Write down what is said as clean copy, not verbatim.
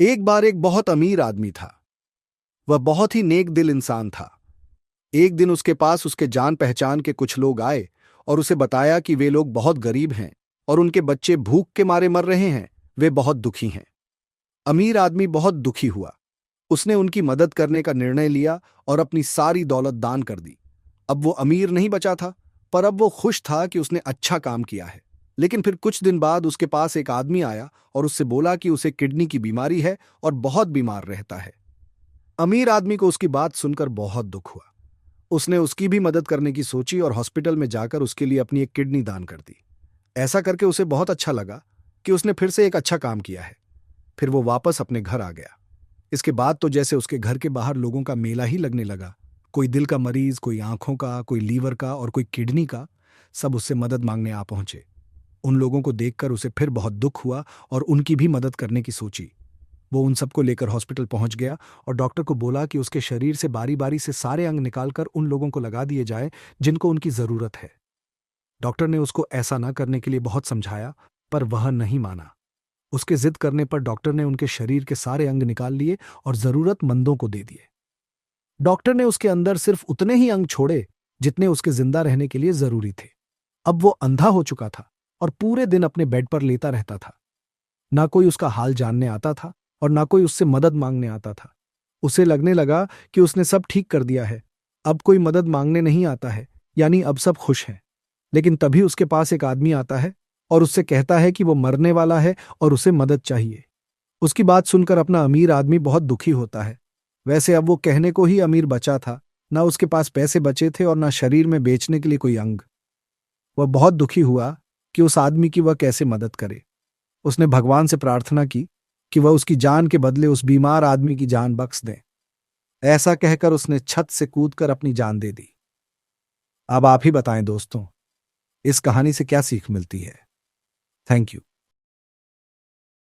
एक बार एक बहुत अमीर आदमी था। वह बहुत ही नेक दिल इंसान था। एक दिन उसके पास उसके जान पहचान के कुछ लोग आए और उसे बताया कि वे लोग बहुत गरीब हैं और उनके बच्चे भूख के मारे मर रहे हैं। वे बहुत दुखी हैं। अमीर आदमी बहुत दुखी हुआ। उसने उनकी मदद करने का निर्णय लिया और अपनी सारी दौलत दान कर दी। अब वो अमीर नहीं बचा था, पर अब वो खुश था कि उसने अच्छा काम किया है। लेकिन फिर कुछ दिन बाद उसके पास एक आदमी आया और उससे बोला कि उसे किडनी की बीमारी है और बहुत बीमार रहता है। अमीर आदमी को उसकी बात सुनकर बहुत दुख हुआ। उसने उसकी भी मदद करने की सोची और हॉस्पिटल में जाकर उसके लिए अपनी एक किडनी दान कर दी। ऐसा करके उसे बहुत अच्छा लगा कि उसने फिर से एक अच्छा काम किया है। फिर वो वापस अपने घर आ गया। इसके बाद तो जैसे उसके घर के बाहर लोगों का मेला ही लगने लगा। कोई दिल का मरीज, कोई आंखों का, कोई लीवर का और कोई किडनी का। सब उससे मदद मांगने आ पहुंचे। उन लोगों को देखकर उसे फिर बहुत दुख हुआ और उनकी भी मदद करने की सोची। वो उन सबको लेकर हॉस्पिटल पहुंच गया और डॉक्टर को बोला कि उसके शरीर से बारी बारी से सारे अंग निकालकर उन लोगों को लगा दिए जाए जिनको उनकी जरूरत है। डॉक्टर ने उसको ऐसा ना करने के लिए बहुत समझाया, पर वह नहीं माना। उसके जिद करने पर डॉक्टर ने उनके शरीर के सारे अंग निकाल लिए और जरूरतमंदों को दे दिए। डॉक्टर ने उसके अंदर सिर्फ उतने ही अंग छोड़े जितने उसके जिंदा रहने के लिए जरूरी थे। अब वो अंधा हो चुका था और पूरे दिन अपने बेड पर लेटा रहता था। ना कोई उसका हाल जानने आता था और ना कोई उससे मदद मांगने आता था। उसे लगने लगा कि उसने सब ठीक कर दिया है। अब कोई मदद मांगने नहीं आता है, यानी अब सब खुश हैं। लेकिन तभी उसके पास एक आदमी आता है और उससे कहता है कि वो मरने वाला है और उसे मदद चाहिए। उसकी बात सुनकर अपना अमीर आदमी बहुत दुखी होता है। वैसे अब वो कहने को ही अमीर बचा था। ना उसके पास पैसे बचे थे और ना शरीर में बेचने के लिए कोई अंग। वह बहुत दुखी हुआ कि उस आदमी की वह कैसे मदद करे। उसने भगवान से प्रार्थना की कि वह उसकी जान के बदले उस बीमार आदमी की जान बख्श दें। ऐसा कहकर उसने छत से कूदकर अपनी जान दे दी। अब आप ही बताएं दोस्तों, इस कहानी से क्या सीख मिलती है? Thank you.